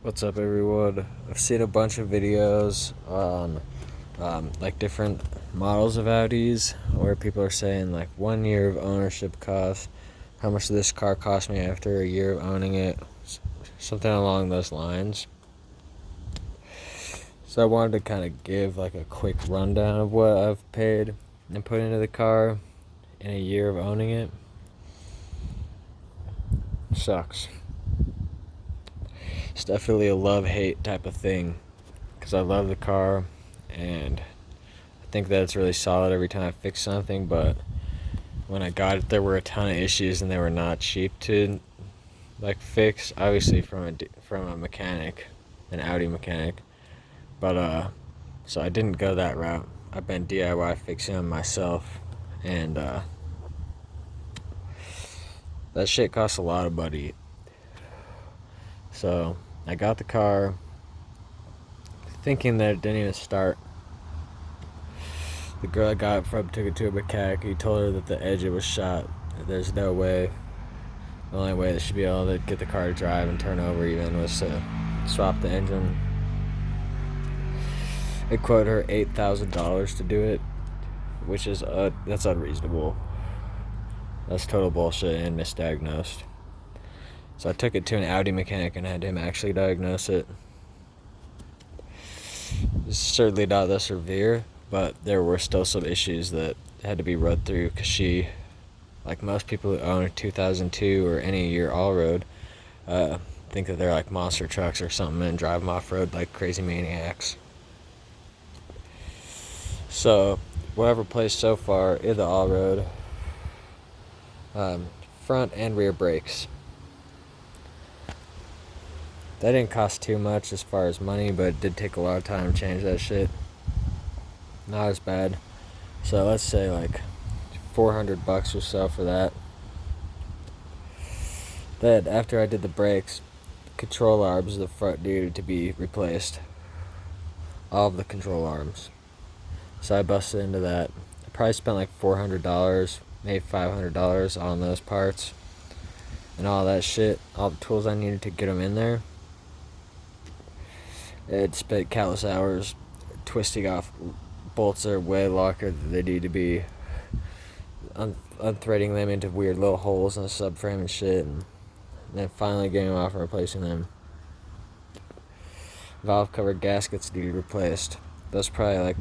What's up, everyone? I've seen a bunch of videos on like different models of Audis where people are saying like 1 year of ownership cost, how much this car cost me after a year of owning it, something along those lines. So I wanted to kind of give like a quick rundown of what I've paid and put into the car in a year of owning it. Sucks. It's definitely a love-hate type of thing because I love the car and I think that it's really solid every time I fix something, but when I got it there were a ton of issues and they were not cheap to like fix, obviously from a mechanic, an Audi mechanic. But so I didn't go that route. I've been DIY fixing them myself, and that shit costs a lot of money. So I got the car thinking that it didn't even start. The girl I got it from took it to a mechanic. He told her that the engine was shot. There's no way. The only way that she'd be able to get the car to drive and turn over even was to swap the engine. It quoted her $8,000 to do it, which is that's unreasonable. That's total bullshit and misdiagnosed. So I took it to an Audi mechanic and had him actually diagnose it. It's certainly not that severe, but there were still some issues that had to be run through because she, like most people who own a 2002 or any year allroad, think that they're like monster trucks or something and drive them off-road like crazy maniacs. So what I've replaced so far in the allroad, front and rear brakes. That didn't cost too much as far as money, but it did take a lot of time to change that shit. Not as bad. So let's say like $400 or so for that. Then after I did the brakes, control arms of the front needed to be replaced. All of the control arms. So I busted into that. I probably spent like $400, maybe $500 on those parts and all that shit. All the tools I needed to get them in there. It spent countless hours twisting off bolts that are way longer than they need to be, unthreading them into weird little holes in the subframe and shit, and then finally getting them off and replacing them. Valve cover gaskets needed replaced. That's probably like,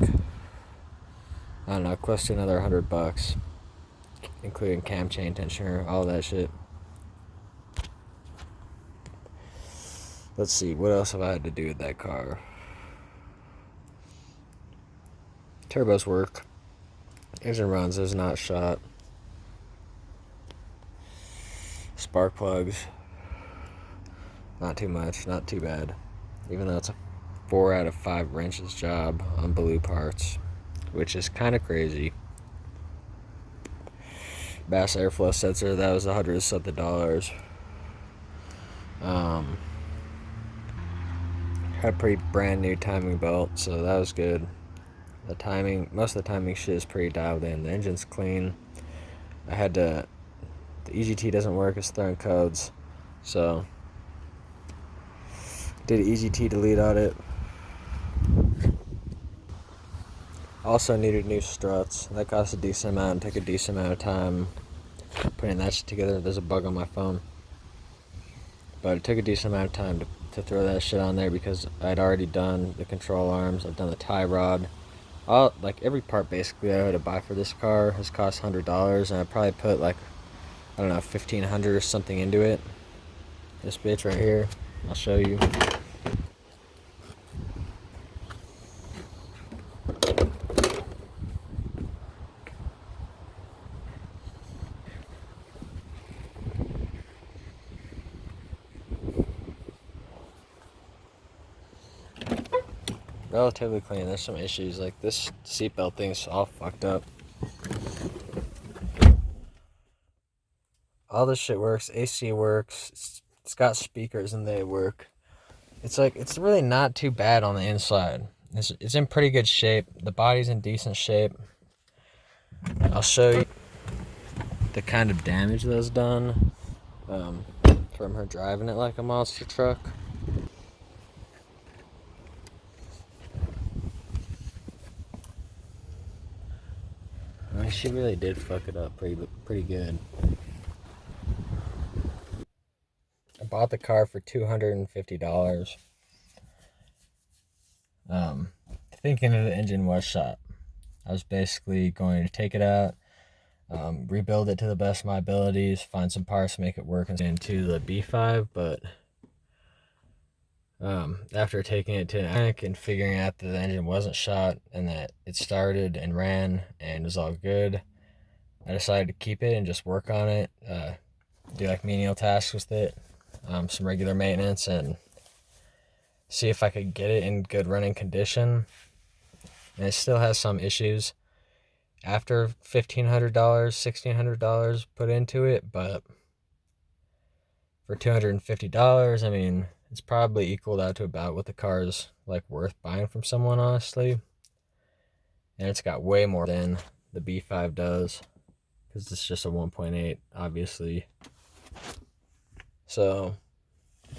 I don't know, close to another $100, including cam chain tensioner, all that shit. Let's see, what else have I had to do with that car? Turbos work. Engine runs, is not shot. Spark plugs. Not too much, not too bad. Even though it's a 4 out of 5 wrenches job on blue parts, which is kind of crazy. Bass airflow sensor, that was $100 something. Had a pretty brand new timing belt, so that was good. The timing, most of the timing shit is pretty dialed in. The engine's clean. The EGT doesn't work, it's throwing codes, so did an EGT delete on it. Also needed new struts. That cost a decent amount and took a decent amount of time putting that shit together. There's a bug on my phone, but it took a decent amount of time to throw that shit on there because I'd already done the control arms. I've done the tie rod. Like every part basically I had to buy for this car has cost $100, and I probably put like, I don't know, $1,500 or something into it. This bitch right here, I'll show you. Relatively clean. There's some issues, like this seatbelt thing's all fucked up. All this shit works. AC works. It's got speakers and they work. It's like, it's really not too bad on the inside. It's in pretty good shape. The body's in decent shape. I'll show you the kind of damage that's done from her driving it like a monster truck. she really did fuck it up pretty good. I bought the car for $250. Thinking that the engine was shot. I was basically going to take it out, rebuild it to the best of my abilities, find some parts to make it work into the B5, but after taking it to an mechanic and figuring out that the engine wasn't shot and that it started and ran and was all good, I decided to keep it and just work on it, do like menial tasks with it, some regular maintenance, and see if I could get it in good running condition. And it still has some issues after $1,500, $1,600 put into it, but for $250, I mean, it's probably equaled out to about what the car is like worth buying from someone, honestly. And it's got way more than the B5 does, because it's just a 1.8, obviously. So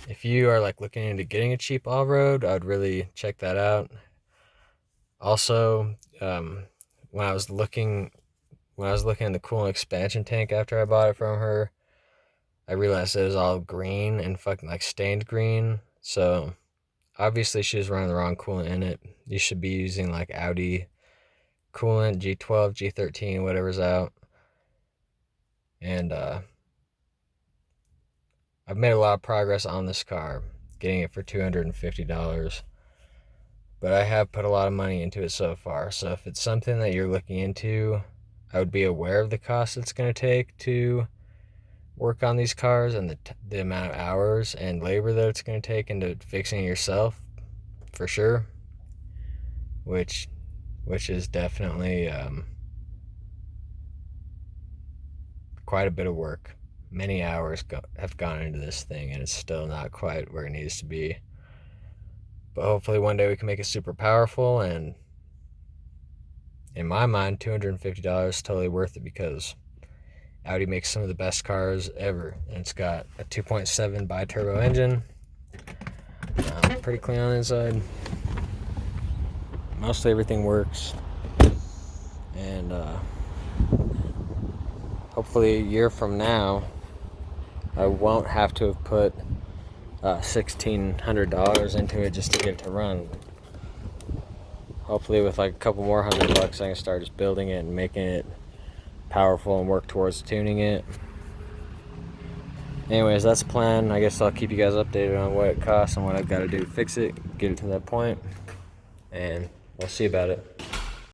if you are like looking into getting a cheap all-road, I'd really check that out. Also, when I was looking in the coolant expansion tank after I bought it from her, I realized it was all green and fucking like stained green. So obviously she was running the wrong coolant in it. You should be using like Audi coolant, G12, G13, whatever's out. And I've made a lot of progress on this car, getting it for $250. But I have put a lot of money into it so far. So if it's something that you're looking into, I would be aware of the cost it's going to take to work on these cars and the amount of hours and labor that it's going to take into fixing it yourself, for sure. Which is definitely quite a bit of work. Many hours have gone into this thing, and it's still not quite where it needs to be. But hopefully one day we can make it super powerful, and in my mind, $250 is totally worth it, because Audi makes some of the best cars ever, and it's got a 2.7 bi-turbo engine. Pretty clean on the inside. Mostly everything works, and hopefully a year from now, I won't have to have put $1,600 into it just to get it to run. Hopefully with like a couple more $100, I can start just building it and making it powerful and work towards tuning it. Anyways, that's the plan. I guess I'll keep you guys updated on what it costs and what I've got to do to fix it, get it to that point, and we'll see about it.